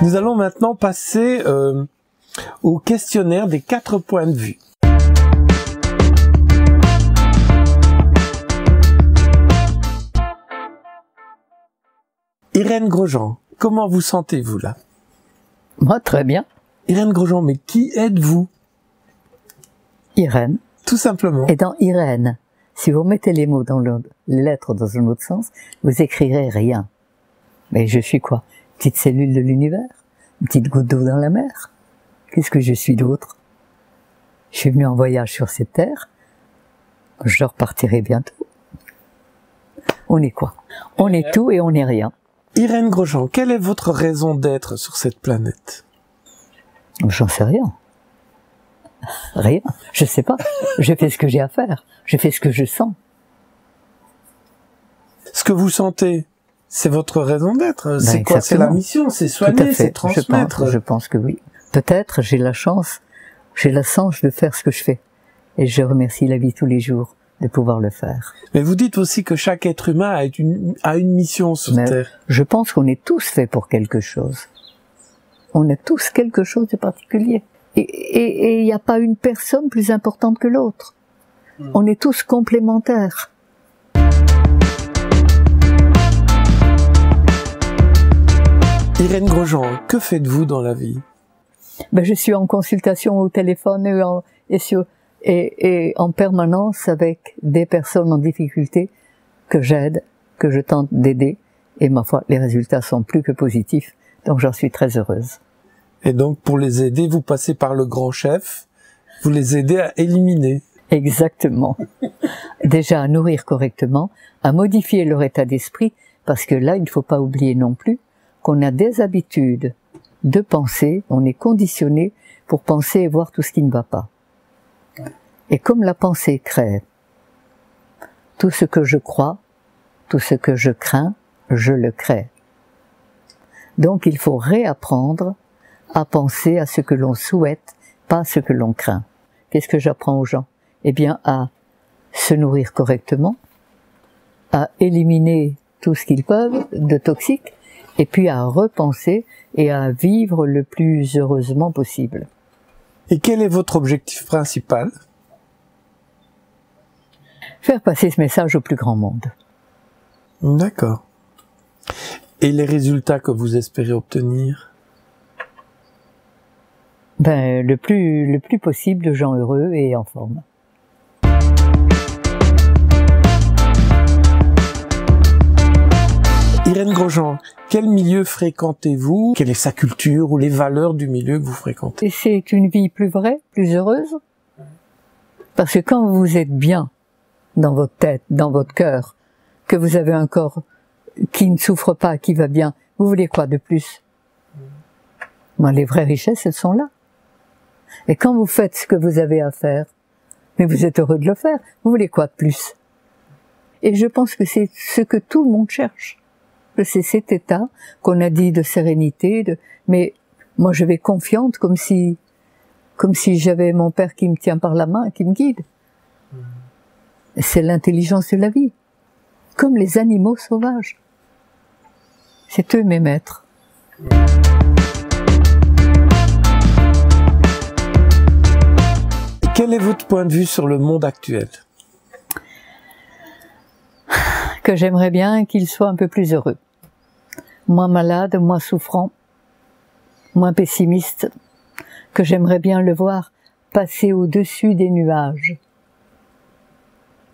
Nous allons maintenant passer au questionnaire des 4 points de vue. Irène Grosjean, comment vous sentez-vous là? Moi, très bien. Irène Grosjean, mais qui êtes-vous? Irène. Tout simplement. Et dans Irène, si vous mettez les mots dans les lettres dans un autre sens, vous écrirez rien. Mais je suis quoi? Petite cellule de l'univers? Une petite goutte d'eau dans la mer? Qu'est-ce que je suis d'autre? Je suis venu en voyage sur cette terre. Je repartirai bientôt. On est quoi? On est tout et on est rien. Irène Grosjean, quelle est votre raison d'être sur cette planète? J'en sais rien. Rien. Je sais pas. Je fais ce que j'ai à faire. Je fais ce que je sens. Ce que vous sentez, c'est votre raison d'être. C'est quoi? C'est exactement. la mission, c'est soigner, c'est transmettre. Je pense que oui. Peut-être j'ai la chance de faire ce que je fais. Et je remercie la vie tous les jours de pouvoir le faire. Mais vous dites aussi que chaque être humain a une mission sur Terre. Je pense qu'on est tous faits pour quelque chose. On a tous quelque chose de particulier. Et il n'y a pas une personne plus importante que l'autre. On est tous complémentaires. Irène Grosjean, que faites-vous dans la vie? Ben, je suis en consultation au téléphone et en permanence avec des personnes en difficulté que j'aide, que je tente d'aider. Et ma foi, les résultats sont plus que positifs. Donc j'en suis très heureuse. Et donc pour les aider, vous passez par le grand chef, vous les aidez à éliminer. Exactement. Déjà à nourrir correctement, à modifier leur état d'esprit, parce que là, il ne faut pas oublier non plus qu'on a des habitudes de penser, on est conditionné pour penser et voir tout ce qui ne va pas. Et comme la pensée crée, tout ce que je crois, tout ce que je crains, je le crée. Donc il faut réapprendre à penser à ce que l'on souhaite, pas à ce que l'on craint. Qu'est-ce que j'apprends aux gens? Eh bien à se nourrir correctement, à éliminer tout ce qu'ils peuvent de toxique, et puis à repenser et à vivre le plus heureusement possible. Et quel est votre objectif principal? Faire passer ce message au plus grand monde. D'accord. Et les résultats que vous espérez obtenir? Ben, le plus possible de gens heureux et en forme. Irène Grosjean, quel milieu fréquentez-vous? Quelle est sa culture ou les valeurs du milieu que vous fréquentez? Et c'est une vie plus vraie, plus heureuse. Parce que quand vous êtes bien dans votre tête, dans votre cœur, que vous avez un corps qui ne souffre pas, qui va bien, vous voulez quoi de plus? Ben, les vraies richesses, elles sont là. Et quand vous faites ce que vous avez à faire, mais vous êtes heureux de le faire, vous voulez quoi de plus? Et je pense que c'est ce que tout le monde cherche. C'est cet état qu'on a dit de sérénité, mais moi je vais confiante comme si j'avais mon père qui me tient par la main, qui me guide. C'est l'intelligence de la vie, comme les animaux sauvages. C'est eux mes maîtres. Quel est votre point de vue sur le monde actuel? Que j'aimerais bien qu'il soit un peu plus heureux. Moins malade, moins souffrant, moins pessimiste. Que j'aimerais bien le voir passer au-dessus des nuages.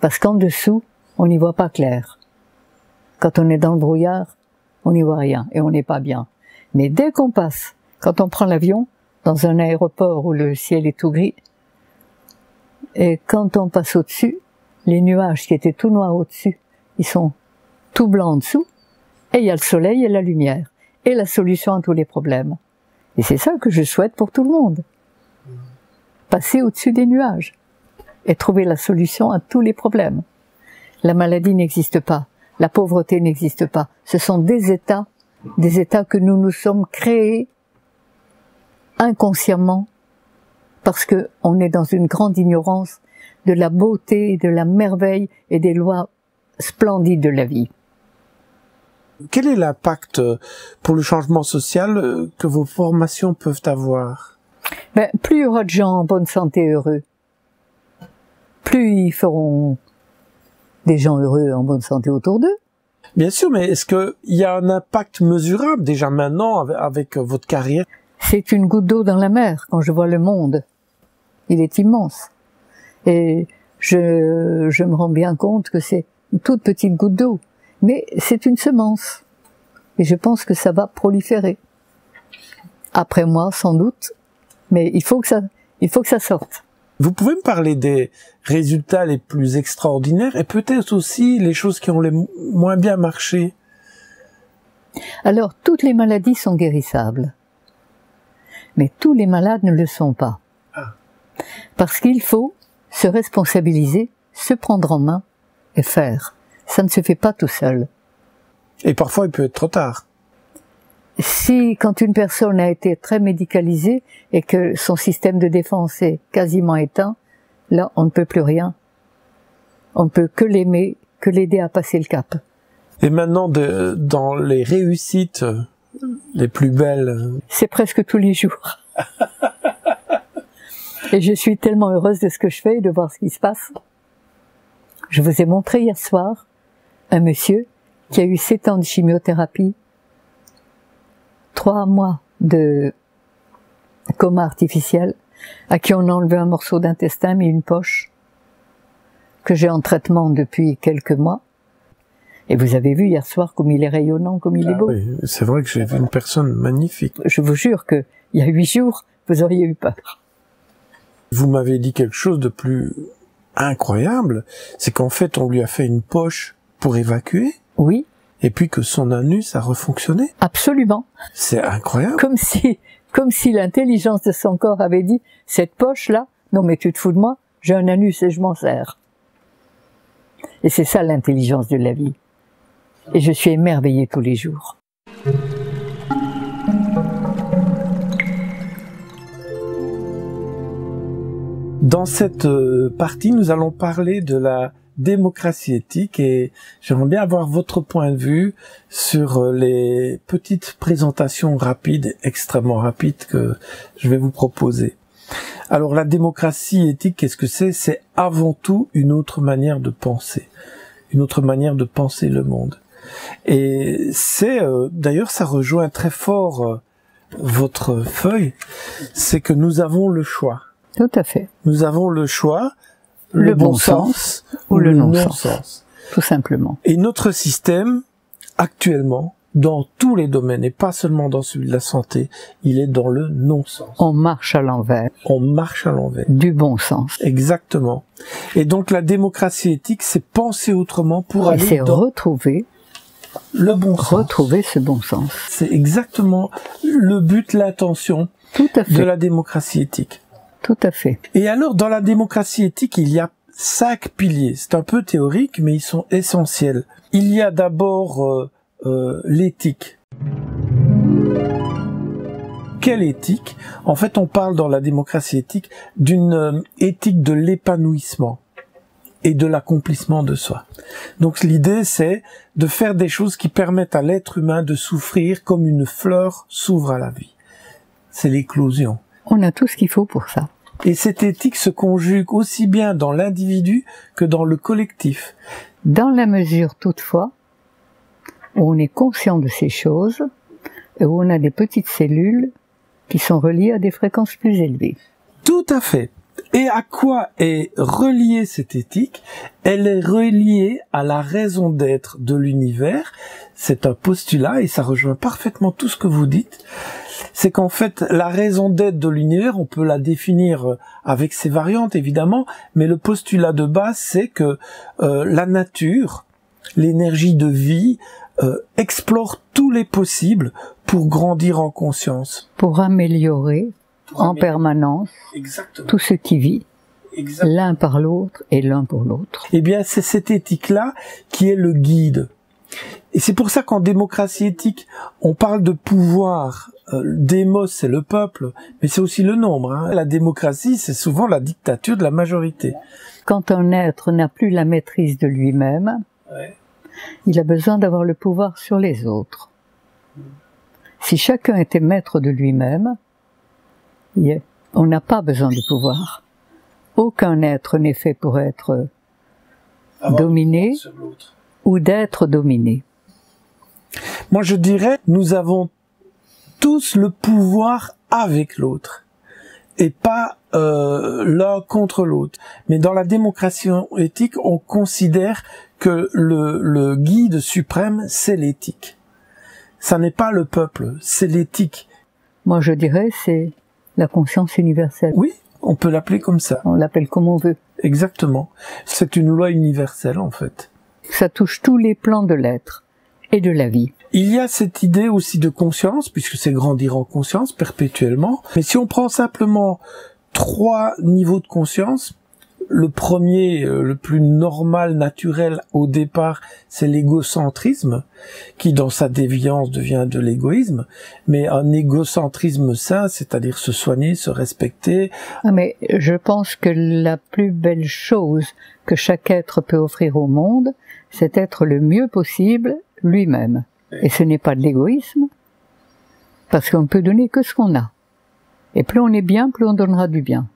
Parce qu'en dessous, on n'y voit pas clair. Quand on est dans le brouillard, on n'y voit rien et on n'est pas bien. Mais dès qu'on passe, quand on prend l'avion, dans un aéroport où le ciel est tout gris, et quand on passe au-dessus, les nuages qui étaient tout noirs au-dessus, ils sont tout blancs en dessous, et il y a le soleil et la lumière, et la solution à tous les problèmes. Et c'est ça que je souhaite pour tout le monde. Passer au-dessus des nuages, et trouver la solution à tous les problèmes. La maladie n'existe pas, la pauvreté n'existe pas. Ce sont des états que nous nous sommes créés inconsciemment, parce que on est dans une grande ignorance de la beauté, de la merveille et des lois splendides de la vie. Quel est l'impact pour le changement social que vos formations peuvent avoir? Plus il y aura de gens en bonne santé et heureux, plus ils feront des gens heureux en bonne santé autour d'eux. Bien sûr, mais est-ce qu'il y a un impact mesurable déjà maintenant avec votre carrière? C'est une goutte d'eau dans la mer quand je vois le monde. Il est immense. Et je me rends bien compte que c'est une toute petite goutte d'eau. Mais c'est une semence. Et je pense que ça va proliférer. Après moi, sans doute. Mais il faut que ça sorte. Vous pouvez me parler des résultats les plus extraordinaires et peut-être aussi les choses qui ont les moins bien marché? Alors, toutes les maladies sont guérissables. Mais tous les malades ne le sont pas. Parce qu'il faut se responsabiliser, se prendre en main et faire. Ça ne se fait pas tout seul. Et parfois, il peut être trop tard. Si, quand une personne a été très médicalisée et que son système de défense est quasiment éteint, là, on ne peut plus rien. On ne peut que l'aimer, que l'aider à passer le cap. Et maintenant, dans les réussites les plus belles... C'est presque tous les jours. Et je suis tellement heureuse de ce que je fais et de voir ce qui se passe. Je vous ai montré hier soir un monsieur qui a eu 7 ans de chimiothérapie, 3 mois de coma artificiel, à qui on a enlevé un morceau d'intestin, mis une poche, que j'ai en traitement depuis quelques mois. Et vous avez vu hier soir comme il est rayonnant, comme il est beau. Oui, c'est vrai que j'ai vu une personne magnifique. Je vous jure que il y a 8 jours, vous auriez eu peur. Vous m'avez dit quelque chose de plus incroyable, c'est qu'en fait on lui a fait une poche pour évacuer. Oui. Et puis que son anus a refonctionné. Absolument. C'est incroyable. Comme si l'intelligence de son corps avait dit, cette poche-là, non mais tu te fous de moi, j'ai un anus et je m'en sers. Et c'est ça l'intelligence de la vie. Et je suis émerveillée tous les jours. Dans cette partie, nous allons parler de la démocratie éthique et j'aimerais bien avoir votre point de vue sur les petites présentations rapides, extrêmement rapides que je vais vous proposer. Alors la démocratie éthique, qu'est-ce que c'est? C'est avant tout une autre manière de penser le monde. Et c'est, d'ailleurs ça rejoint très fort votre feuille, c'est que nous avons le choix. Tout à fait. Nous avons le choix, le bon sens ou le non-sens. Tout simplement. Et notre système, actuellement, dans tous les domaines, et pas seulement dans celui de la santé, il est dans le non-sens. On marche à l'envers. On marche à l'envers. Du bon sens. Exactement. Et donc la démocratie éthique, c'est penser autrement pour aller c'est dans retrouver le bon sens. Retrouver ce bon sens. C'est exactement le but, l'intention de la démocratie éthique. Tout à fait. Et alors, dans la démocratie éthique, il y a 5 piliers. C'est un peu théorique, mais ils sont essentiels. Il y a d'abord l'éthique. Quelle éthique? En fait, on parle dans la démocratie éthique d'une éthique de l'épanouissement et de l'accomplissement de soi. Donc l'idée, c'est de faire des choses qui permettent à l'être humain de souffrir comme une fleur s'ouvre à la vie. C'est l'éclosion. On a tout ce qu'il faut pour ça. Et cette éthique se conjugue aussi bien dans l'individu que dans le collectif. Dans la mesure, toutefois, où on est conscient de ces choses, et où on a des petites cellules qui sont reliées à des fréquences plus élevées. Tout à fait. Et à quoi est reliée cette éthique? Elle est reliée à la raison d'être de l'univers. C'est un postulat et ça rejoint parfaitement tout ce que vous dites. C'est qu'en fait, la raison d'être de l'univers, on peut la définir avec ses variantes évidemment, mais le postulat de base, c'est que la nature, l'énergie de vie, explore tous les possibles pour grandir en conscience. Pour améliorer en permanence tout ce qui vit, l'un par l'autre et l'un pour l'autre. Eh bien, c'est cette éthique-là qui est le guide. Et c'est pour ça qu'en démocratie éthique, on parle de pouvoir. Démos, c'est le peuple, mais c'est aussi le nombre. Hein. La démocratie, c'est souvent la dictature de la majorité. Quand un être n'a plus la maîtrise de lui-même, il a besoin d'avoir le pouvoir sur les autres. Si chacun était maître de lui-même, on n'a pas besoin de pouvoir. Aucun être n'est fait pour être dominé ou d'être dominé. Moi, je dirais, nous avons tous le pouvoir avec l'autre et pas l'un contre l'autre. Mais dans la démocratie éthique, on considère que le guide suprême, c'est l'éthique. Ça n'est pas le peuple, c'est l'éthique. Moi, je dirais, c'est la conscience universelle. Oui, on peut l'appeler comme ça. On l'appelle comme on veut. Exactement. C'est une loi universelle, en fait. Ça touche tous les plans de l'être et de la vie. Il y a cette idée aussi de conscience, puisque c'est grandir en conscience perpétuellement. Mais si on prend simplement 3 niveaux de conscience, le premier, le plus normal, naturel au départ, c'est l'égocentrisme, qui dans sa déviance devient de l'égoïsme. Mais un égocentrisme sain, c'est-à-dire se soigner, se respecter. Mais je pense que la plus belle chose que chaque être peut offrir au monde, c'est être le mieux possible lui-même. Et ce n'est pas de l'égoïsme, parce qu'on ne peut donner que ce qu'on a. Et plus on est bien, plus on donnera du bien.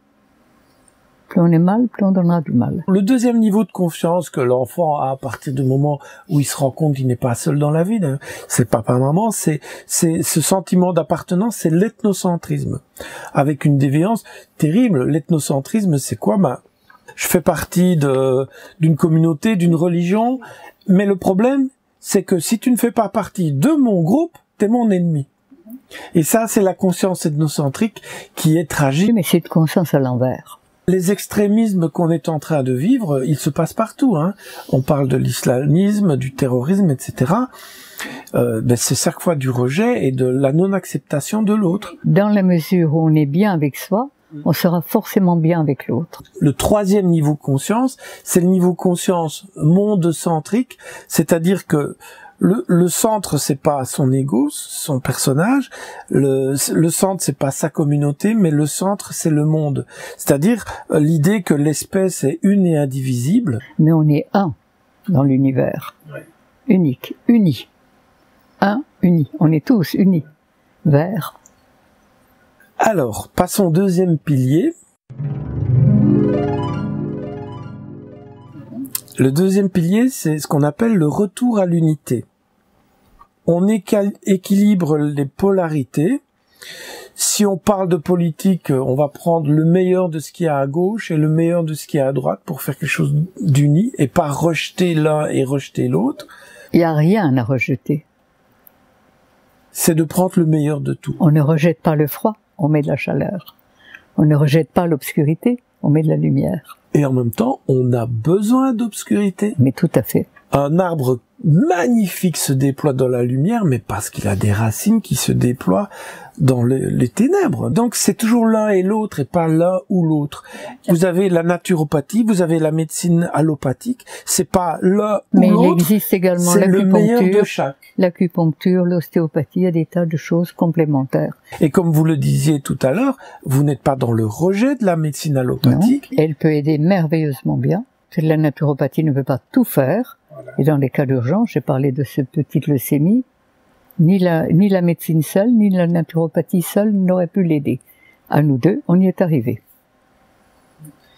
Plus on est mal, plus on donnera du mal. Le deuxième niveau de confiance que l'enfant a à partir du moment où il se rend compte qu'il n'est pas seul dans la vie, c'est papa-maman, c'est ce sentiment d'appartenance, c'est l'ethnocentrisme. Avec une déviance terrible. L'ethnocentrisme, c'est quoi? Je fais partie d'une communauté, d'une religion, mais le problème, c'est que si tu ne fais pas partie de mon groupe, t'es mon ennemi. Et ça, c'est la conscience ethnocentrique qui est tragique. Mais c'est une conscience à l'envers. Les extrémismes qu'on est en train de vivre, ils se passent partout. Hein. On parle de l'islamisme, du terrorisme, etc. C'est chaque fois du rejet et de la non-acceptation de l'autre. Dans la mesure où on est bien avec soi, on sera forcément bien avec l'autre. Le troisième niveau conscience, c'est le niveau conscience monde-centrique, c'est-à-dire que le centre, c'est pas son ego, son personnage. Le centre, c'est pas sa communauté, mais le centre, c'est le monde. C'est-à-dire l'idée que l'espèce est une et indivisible. Mais on est un dans l'univers. Ouais. Unique, uni. Un, uni. On est tous unis. Vers. Alors, passons au deuxième pilier. Le deuxième pilier, c'est ce qu'on appelle le retour à l'unité. On équilibre les polarités. Si on parle de politique, on va prendre le meilleur de ce qu'il y a à gauche et le meilleur de ce qu'il y a à droite pour faire quelque chose d'uni et pas rejeter l'un et rejeter l'autre. Il n'y a rien à rejeter. C'est de prendre le meilleur de tout. On ne rejette pas le froid, on met de la chaleur. On ne rejette pas l'obscurité, on met de la lumière. Et en même temps, on a besoin d'obscurité. Mais tout à fait. Un arbre magnifique se déploie dans la lumière, mais parce qu'il a des racines qui se déploient dans les ténèbres. Donc c'est toujours l'un et l'autre et pas l'un ou l'autre. Vous avez la naturopathie, vous avez la médecine allopathique, c'est pas l'un ou l'autre. Mais il existe également l'acupuncture, l'acupuncture, l'ostéopathie, il y a des tas de choses complémentaires. Et comme vous le disiez tout à l'heure, vous n'êtes pas dans le rejet de la médecine allopathique. Non, elle peut aider merveilleusement bien. La naturopathie ne peut pas tout faire. Voilà. Et dans les cas d'urgence, j'ai parlé de cette petite leucémie, ni la médecine seule, ni la naturopathie seule n'aurait pu l'aider. À nous deux, on y est arrivé.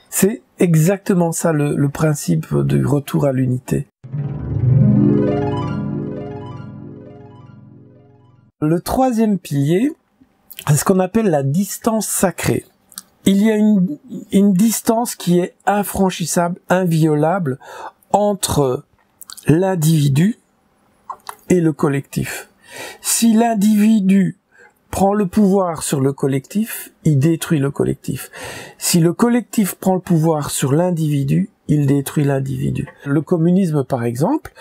C'est exactement ça le principe du retour à l'unité. Le troisième pilier, c'est ce qu'on appelle la distance sacrée. Il y a une distance qui est infranchissable, inviolable entre l'individu et le collectif. Si l'individu prend le pouvoir sur le collectif, il détruit le collectif. Si le collectif prend le pouvoir sur l'individu, il détruit l'individu. Le communisme, par exemple,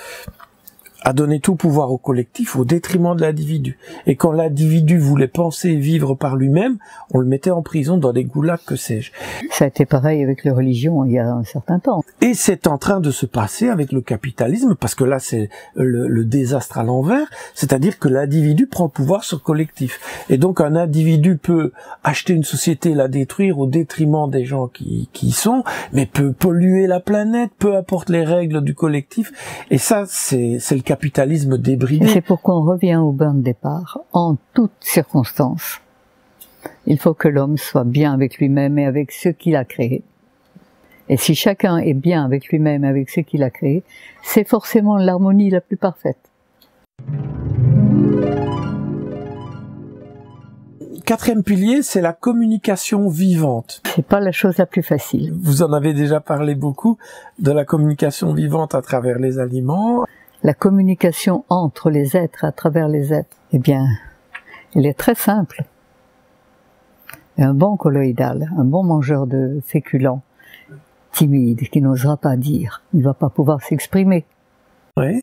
a donné tout pouvoir au collectif au détriment de l'individu. Et quand l'individu voulait penser et vivre par lui-même, on le mettait en prison dans des goulags, que sais-je. Ça a été pareil avec les religions il y a un certain temps. Et c'est en train de se passer avec le capitalisme, parce que là c'est le désastre à l'envers, c'est-à-dire que l'individu prend le pouvoir sur le collectif. Et donc un individu peut acheter une société, la détruire au détriment des gens qui y sont, mais peut polluer la planète, peu importe les règles du collectif. Et ça, c'est le capitalisme débridé. C'est pourquoi on revient au point de départ, en toutes circonstances. Il faut que l'homme soit bien avec lui-même et avec ce qu'il a créé. Et si chacun est bien avec lui-même et avec ce qu'il a créé, c'est forcément l'harmonie la plus parfaite. Quatrième pilier, c'est la communication vivante. C'est pas la chose la plus facile. Vous en avez déjà parlé beaucoup, de la communication vivante à travers les aliments. La communication entre les êtres, à travers les êtres, eh bien, elle est très simple. Et un bon colloïdal, un bon mangeur de féculents, timide, qui n'osera pas dire, il ne va pas pouvoir s'exprimer. Oui.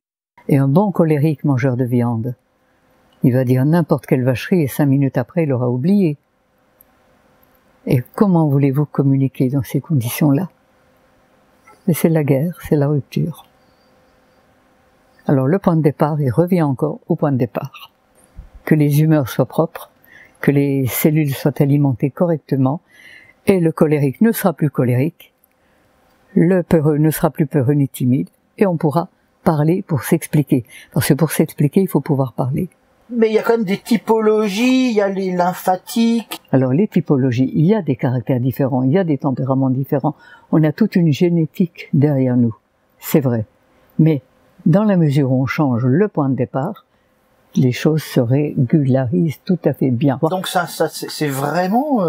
Et un bon colérique mangeur de viande, il va dire n'importe quelle vacherie et 5 minutes après, il aura oublié. Et comment voulez-vous communiquer dans ces conditions-là? Mais c'est la guerre, c'est la rupture. Alors le point de départ, il revient encore au point de départ. Que les humeurs soient propres, que les cellules soient alimentées correctement, et le colérique ne sera plus colérique, le peureux ne sera plus peureux ni timide, et on pourra parler pour s'expliquer. Parce que pour s'expliquer, il faut pouvoir parler. Mais il y a quand même des typologies, il y a les lymphatiques. Alors les typologies, il y a des caractères différents, il y a des tempéraments différents. On a toute une génétique derrière nous, c'est vrai. Mais dans la mesure où on change le point de départ, les choses se régularisent tout à fait bien. Donc ça c'est vraiment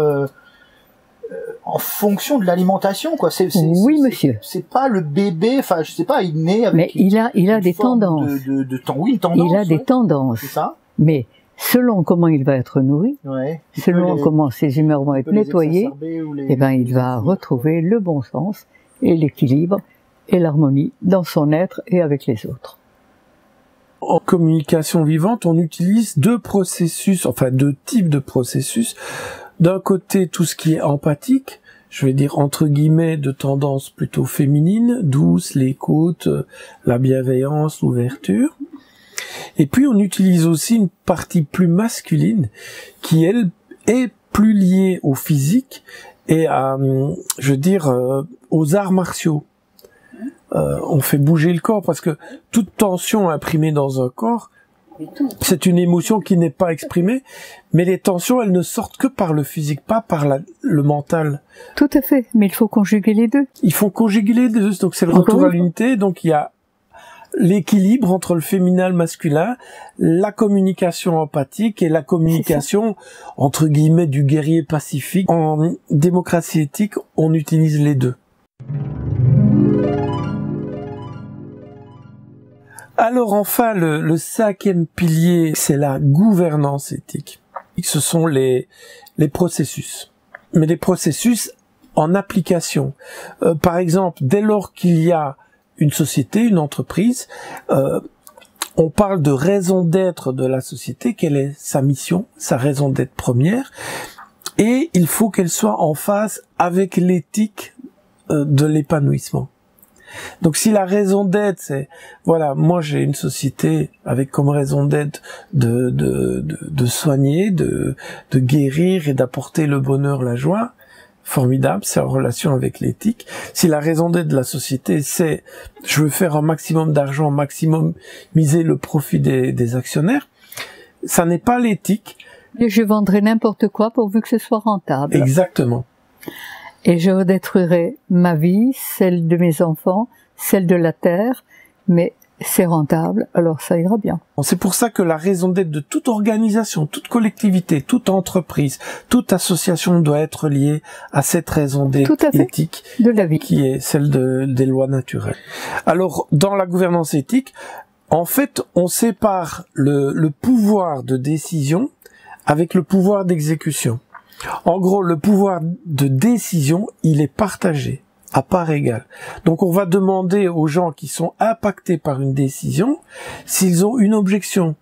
en fonction de l'alimentation, quoi. Oui, monsieur. C'est pas le bébé, enfin je sais pas, il naît avec. Mais il a des tendances. Oui, une tendance. Il a des tendances. C'est ça. Mais selon comment il va être nourri, selon comment ses humeurs vont être nettoyées, eh ben il va retrouver le bon sens et l'équilibre et l'harmonie dans son être et avec les autres. En communication vivante, on utilise deux types de processus. D'un côté, tout ce qui est empathique, je vais dire entre guillemets de tendance plutôt féminine, douce, l'écoute, la bienveillance, l'ouverture. Et puis on utilise aussi une partie plus masculine qui, elle, est plus liée au physique et à, aux arts martiaux. On fait bouger le corps parce que toute tension imprimée dans un corps, c'est une émotion qui n'est pas exprimée, mais les tensions, elles ne sortent que par le physique, pas par le mental. Tout à fait, mais il faut conjuguer les deux. Il faut conjuguer les deux, donc c'est le retour à l'unité, donc il y a l'équilibre entre le féminin et le masculin, la communication empathique et la communication, entre guillemets, du guerrier pacifique. En démocratie éthique, on utilise les deux. Alors enfin, le cinquième pilier, c'est la gouvernance éthique. Ce sont les processus. Mais les processus en application. Par exemple, dès lors qu'il y a une société, une entreprise, on parle de raison d'être de la société, quelle est sa mission, sa raison d'être première, et il faut qu'elle soit en phase avec l'éthique de l'épanouissement. Donc si la raison d'être c'est, voilà, moi j'ai une société avec comme raison d'être de soigner, de guérir et d'apporter le bonheur, la joie, formidable, c'est en relation avec l'éthique. Si la raison d'être de la société c'est je veux faire un maximum d'argent, maximiser le profit des actionnaires, ça n'est pas l'éthique. Et je vendrai n'importe quoi pourvu que ce soit rentable. Exactement. Et je détruirai ma vie, celle de mes enfants, celle de la terre, mais c'est rentable, alors ça ira bien. C'est pour ça que la raison d'être de toute organisation, toute collectivité, toute entreprise, toute association doit être liée à cette raison d'être éthique de la vie, qui est celle des lois naturelles. Alors, dans la gouvernance éthique, en fait, on sépare le pouvoir de décision avec le pouvoir d'exécution. En gros, le pouvoir de décision, il est partagé. à part égale. Donc on va demander aux gens qui sont impactés par une décision s'ils ont une objection.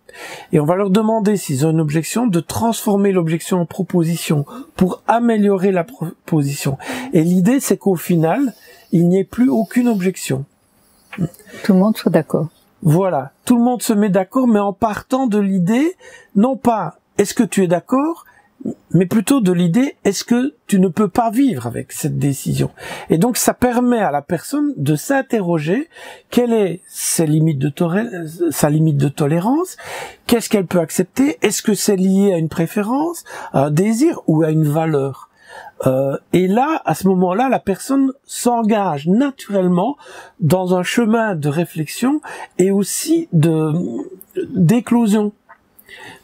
Et on va leur demander, s'ils ont une objection, de transformer l'objection en proposition pour améliorer la proposition. Et l'idée, c'est qu'au final, il n'y ait plus aucune objection. Tout le monde soit d'accord. Voilà, tout le monde se met d'accord, mais en partant de l'idée, non pas est-ce que tu es d'accord, mais plutôt de l'idée, est-ce que tu ne peux pas vivre avec cette décision? Et donc, ça permet à la personne de s'interroger quelle est sa limite de tolérance, qu'est-ce qu'elle peut accepter, est-ce que c'est lié à une préférence, à un désir ou à une valeur? Et là, à ce moment-là, la personne s'engage naturellement dans un chemin de réflexion et aussi d'éclosion.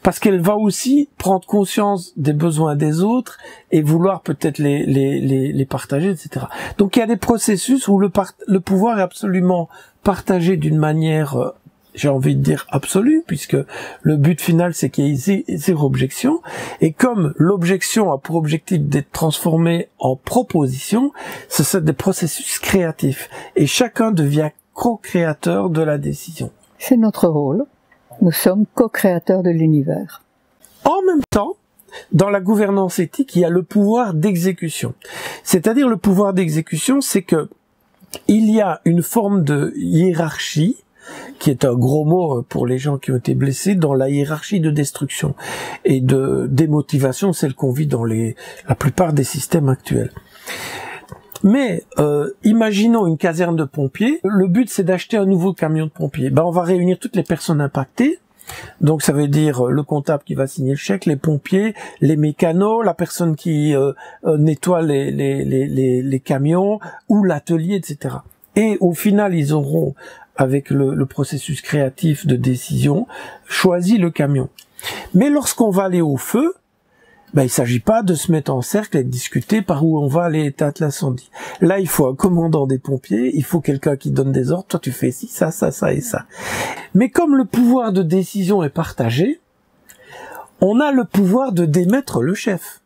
Parce qu'elle va aussi prendre conscience des besoins des autres et vouloir peut-être les partager, etc. Donc il y a des processus où le pouvoir est absolument partagé d'une manière, j'ai envie de dire absolue, puisque le but final c'est qu'il y ait zéro objection. Et comme l'objection a pour objectif d'être transformée en proposition, ce sont des processus créatifs. Et chacun devient co-créateur de la décision. C'est notre rôle. Nous sommes co-créateurs de l'univers. En même temps, dans la gouvernance éthique, il y a le pouvoir d'exécution. C'est-à-dire le pouvoir d'exécution, c'est que il y a une forme de hiérarchie, qui est un gros mot pour les gens qui ont été blessés, dans la hiérarchie de destruction et de démotivation, celle qu'on vit dans la plupart des systèmes actuels. Mais imaginons une caserne de pompiers. Le but, c'est d'acheter un nouveau camion de pompiers. On va réunir toutes les personnes impactées. Donc ça veut dire le comptable qui va signer le chèque, les pompiers, les mécanos, la personne qui nettoie les camions ou l'atelier, etc. Et au final, ils auront, avec le processus créatif de décision, choisi le camion. Mais lorsqu'on va aller au feu, il s'agit pas de se mettre en cercle et de discuter par où on va aller éteindre l'incendie. Là, il faut un commandant des pompiers, il faut quelqu'un qui donne des ordres, toi tu fais ci, ça, ça, ça et ça. Mais comme le pouvoir de décision est partagé, on a le pouvoir de démettre le chef.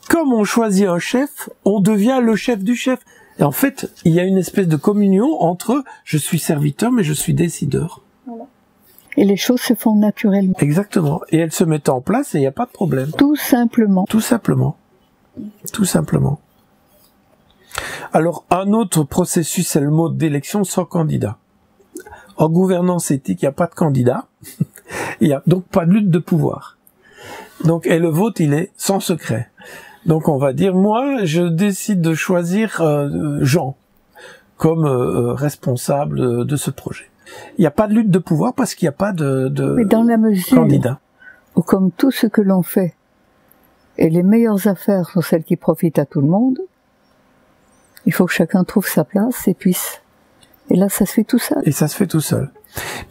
Comme on choisit un chef, on devient le chef du chef. Et en fait, il y a une espèce de communion entre je suis serviteur mais je suis décideur. Voilà. Et les choses se font naturellement. Exactement. Et elles se mettent en place et il n'y a pas de problème. Tout simplement. Tout simplement. Tout simplement. Alors, un autre processus, c'est le mode d'élection sans candidat. En gouvernance éthique, il n'y a pas de candidat. Il n'y a donc pas de lutte de pouvoir. Donc, et le vote, il est sans secret. Donc, on va dire, moi, je décide de choisir Jean comme responsable de ce projet. Il n'y a pas de lutte de pouvoir parce qu'il n'y a pas Mais dans la mesure candidat. Où, comme tout ce que l'on fait, et les meilleures affaires sont celles qui profitent à tout le monde, il faut que chacun trouve sa place et puisse. Et là, ça se fait tout seul. Et ça se fait tout seul.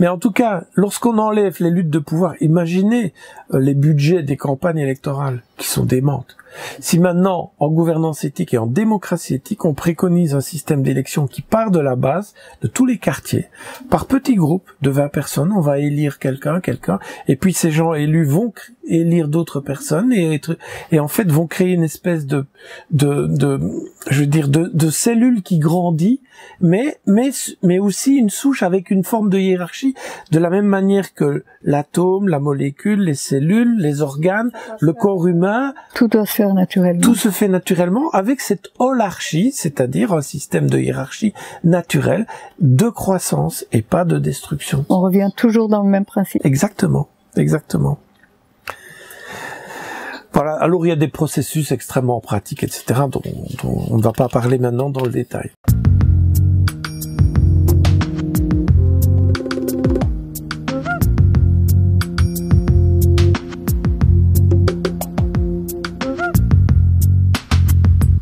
Mais en tout cas, lorsqu'on enlève les luttes de pouvoir, imaginez les budgets des campagnes électorales qui sont démentes. Si maintenant, en gouvernance éthique et en démocratie éthique, on préconise un système d'élection qui part de la base, de tous les quartiers, par petits groupes de 20 personnes, on va élire quelqu'un, et puis ces gens élus vont élire d'autres personnes, et en fait vont créer une espèce de cellule qui grandit, mais aussi une souche avec une forme de hiérarchie, de la même manière que l'atome, la molécule, les cellules, les organes, le corps humain. Tout doit se faire naturellement. Tout se fait naturellement avec cette holarchie, c'est-à-dire un système de hiérarchie naturelle, de croissance et pas de destruction. On revient toujours dans le même principe. Exactement, exactement. Voilà, alors il y a des processus extrêmement pratiques, etc., dont on ne va pas parler maintenant dans le détail.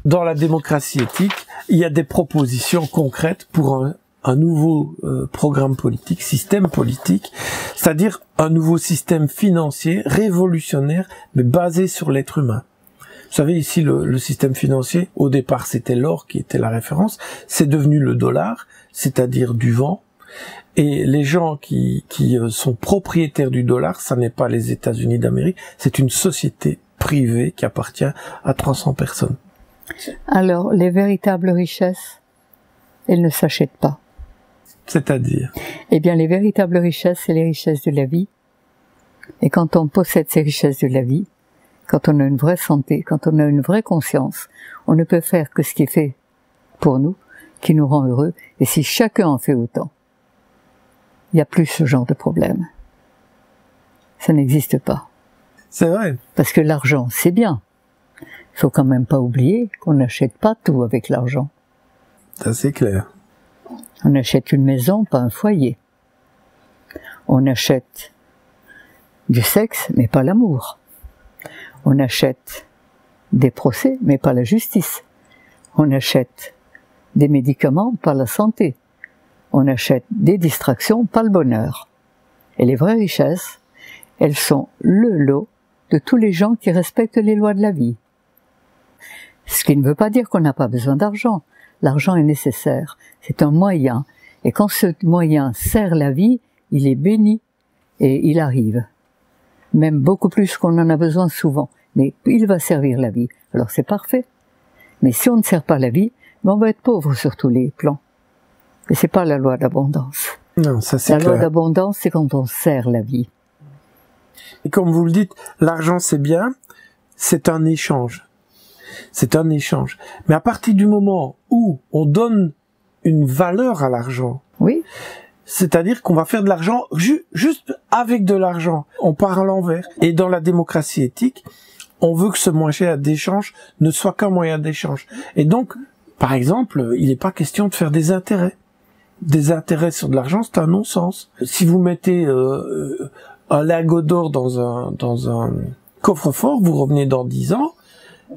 Dans la démocratie éthique, il y a des propositions concrètes pour un nouveau programme politique, système politique, c'est-à-dire un nouveau système financier révolutionnaire, mais basé sur l'être humain. Vous savez, ici, le système financier, au départ, c'était l'or qui était la référence, c'est devenu le dollar, c'est-à-dire du vent, et les gens qui sont propriétaires du dollar, ça n'est pas les États-Unis d'Amérique, c'est une société privée qui appartient à 300 personnes. Alors, les véritables richesses elles ne s'achètent pas. C'est-à-dire? Eh bien, les véritables richesses, c'est les richesses de la vie. Et quand on possède ces richesses de la vie, quand on a une vraie santé, quand on a une vraie conscience, on ne peut faire que ce qui est fait pour nous, qui nous rend heureux. Et si chacun en fait autant, il n'y a plus ce genre de problème. Ça n'existe pas. C'est vrai. Parce que l'argent, c'est bien. Il faut quand même pas oublier qu'on n'achète pas tout avec l'argent. Ça, c'est clair. On achète une maison, pas un foyer. On achète du sexe, mais pas l'amour. On achète des procès, mais pas la justice. On achète des médicaments, pas la santé. On achète des distractions, pas le bonheur. Et les vraies richesses, elles sont le lot de tous les gens qui respectent les lois de la vie. Ce qui ne veut pas dire qu'on n'a pas besoin d'argent. L'argent est nécessaire, c'est un moyen. Et quand ce moyen sert la vie, il est béni et il arrive. Même beaucoup plus qu'on en a besoin souvent. Mais il va servir la vie. Alors c'est parfait. Mais si on ne sert pas la vie, on va être pauvre sur tous les plans. Et c'est pas la loi d'abondance. Non, ça c'est clair. La loi d'abondance, c'est quand on sert la vie. Et comme vous le dites, l'argent c'est bien, c'est un échange. C'est un échange. Mais à partir du moment où on donne une valeur à l'argent, oui, c'est-à-dire qu'on va faire de l'argent juste avec de l'argent, on part à l'envers. Et dans la démocratie éthique, on veut que ce moyen d'échange ne soit qu'un moyen d'échange. Et donc, par exemple, il n'est pas question de faire des intérêts. Des intérêts sur de l'argent, c'est un non-sens. Si vous mettez un lingot d'or dans un coffre-fort, vous revenez dans 10 ans,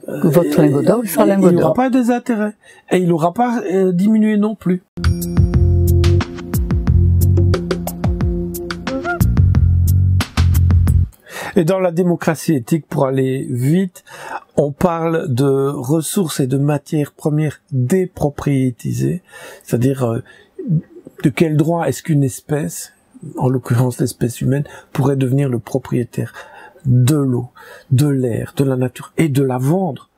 votre lingot d'or sera lingot d'or. Il n'aura pas des intérêts. Et il n'aura pas diminué non plus. Et dans la démocratie éthique, pour aller vite, on parle de ressources et de matières premières dépropriétisées, c'est-à-dire de quel droit est-ce qu'une espèce, en l'occurrence l'espèce humaine, pourrait devenir le propriétaire de l'eau, de l'air, de la nature, et de la vendre.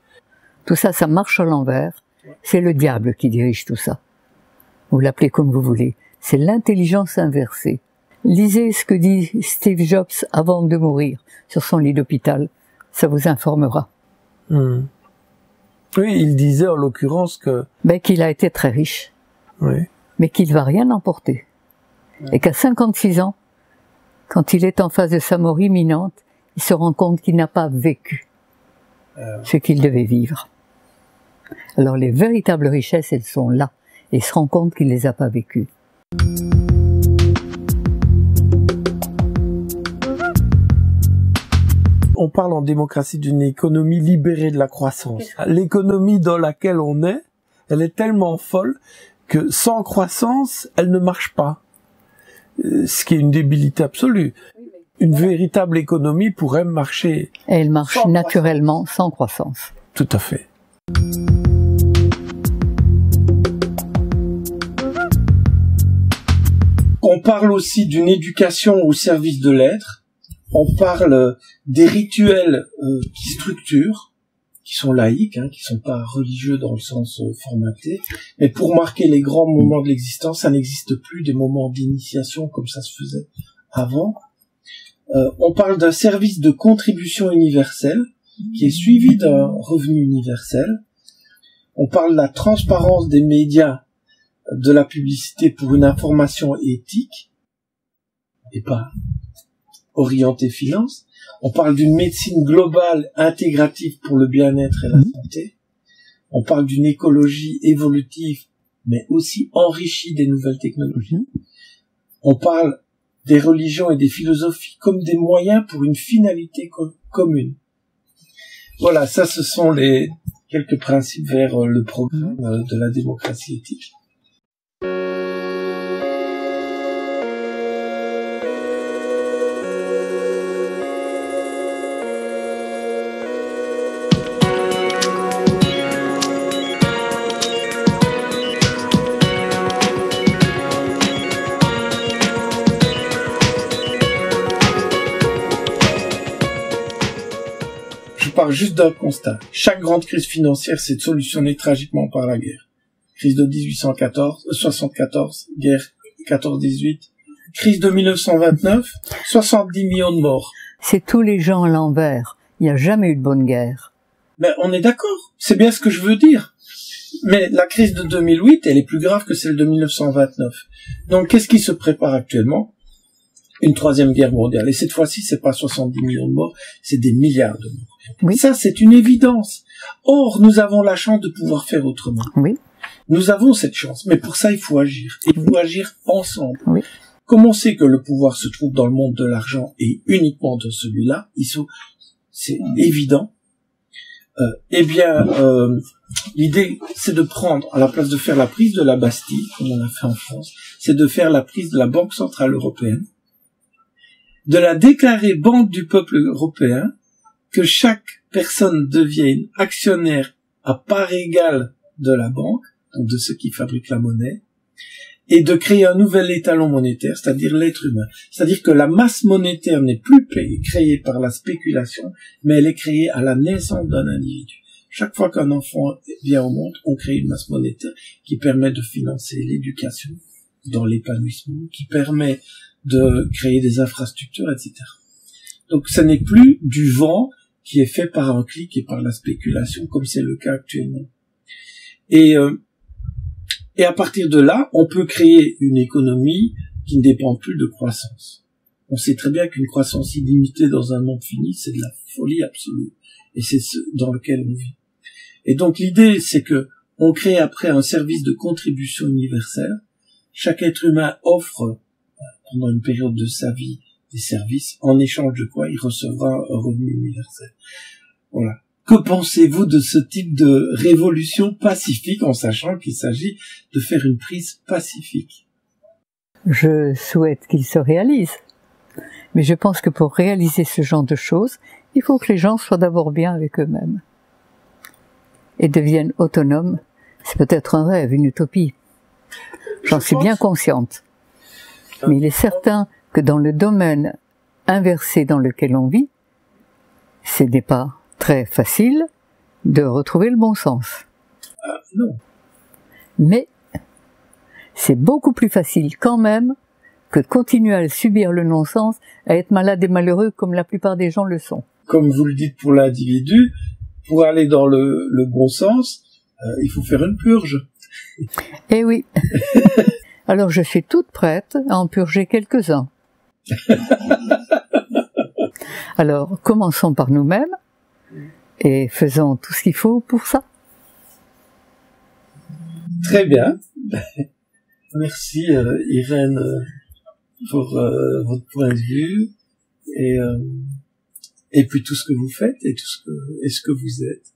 Tout ça, ça marche à l'envers. C'est le diable qui dirige tout ça. Vous l'appelez comme vous voulez. C'est l'intelligence inversée. Lisez ce que dit Steve Jobs avant de mourir sur son lit d'hôpital. Ça vous informera. Oui, il disait en l'occurrence que... qu'il a été très riche. Oui. Mais qu'il ne va rien emporter. Et qu'à 56 ans, quand il est en face de sa mort imminente, il se rend compte qu'il n'a pas vécu ce qu'il devait vivre. Alors les véritables richesses, elles sont là. Et il se rend compte qu'il ne les a pas vécues. On parle en démocratie d'une économie libérée de la croissance. L'économie dans laquelle on est, elle est tellement folle que sans croissance, elle ne marche pas. Ce qui est une débilité absolue. Une véritable économie pourrait marcher. Et elle marche naturellement sans croissance. Tout à fait. On parle aussi d'une éducation au service de l'être. On parle des rituels qui structurent, qui sont laïques, qui sont pas religieux dans le sens formaté. Mais pour marquer les grands moments de l'existence, ça n'existe plus des moments d'initiation comme ça se faisait avant. On parle d'un service de contribution universelle qui est suivi d'un revenu universel. On parle de la transparence des médias, de la publicité pour une information éthique et pas orientée finance. On parle d'une médecine globale intégrative pour le bien-être et la santé. On parle d'une écologie évolutive mais aussi enrichie des nouvelles technologies. On parle des religions et des philosophies comme des moyens pour une finalité commune. Voilà, ça ce sont les quelques principes vers le programme de la démocratie éthique. Je pars juste d'un constat. Chaque grande crise financière s'est solutionnée tragiquement par la guerre. crise de 74, guerre 14-18, crise de 1929, 70 millions de morts. C'est tous les gens à l'envers. Il n'y a jamais eu de bonne guerre. Ben, on est d'accord. C'est bien ce que je veux dire. Mais la crise de 2008, elle est plus grave que celle de 1929. Donc, qu'est-ce qui se prépare actuellement? Une troisième guerre mondiale. Et cette fois-ci, c'est pas 70 millions de morts, c'est des milliards de morts. Oui. Ça, c'est une évidence. Or, nous avons la chance de pouvoir faire autrement. Oui. Nous avons cette chance. Mais pour ça, il faut agir. Et il faut agir ensemble. Oui. Comme on sait que le pouvoir se trouve dans le monde de l'argent et uniquement dans celui-là, c'est évident. L'idée, c'est de prendre, à la place de faire la prise de la Bastille, comme on a fait en France, c'est de faire la prise de la Banque Centrale Européenne, de la déclarer Banque du peuple européen, que chaque personne devienne actionnaire à part égale de la banque, donc de ceux qui fabriquent la monnaie, et de créer un nouvel étalon monétaire, c'est-à-dire l'être humain. C'est-à-dire que la masse monétaire n'est plus créée par la spéculation, mais elle est créée à la naissance d'un individu. Chaque fois qu'un enfant vient au monde, on crée une masse monétaire qui permet de financer l'éducation, dans l'épanouissement, qui permet de créer des infrastructures, etc. Donc ce n'est plus du vent qui est fait par un clic et par la spéculation, comme c'est le cas actuellement. Et à partir de là, on peut créer une économie qui ne dépend plus de croissance. On sait très bien qu'une croissance illimitée dans un monde fini, c'est de la folie absolue. Et c'est ce dans lequel on vit. Et donc l'idée, c'est que on crée après un service de contribution universelle. Chaque être humain offre, pendant une période de sa vie, des services, en échange de quoi il recevra un revenu universel. Voilà. Que pensez-vous de ce type de révolution pacifique, en sachant qu'il s'agit de faire une prise pacifique? Je souhaite qu'il se réalise. Mais je pense que pour réaliser ce genre de choses, il faut que les gens soient d'abord bien avec eux-mêmes. Et deviennent autonomes. C'est peut-être un rêve, une utopie. J'en suis bien consciente. Mais il est certain que dans le domaine inversé dans lequel on vit, ce n'est pas très facile de retrouver le bon sens. Non. Mais c'est beaucoup plus facile quand même que de continuer à subir le non-sens, à être malade et malheureux comme la plupart des gens le sont. Comme vous le dites pour l'individu, pour aller dans le bon sens, il faut faire une purge. Eh oui. Alors je suis toute prête à en purger quelques-uns. Alors commençons par nous-mêmes et faisons tout ce qu'il faut pour ça. Très bien. Merci Irène pour votre point de vue et puis tout ce que vous faites et ce que vous êtes.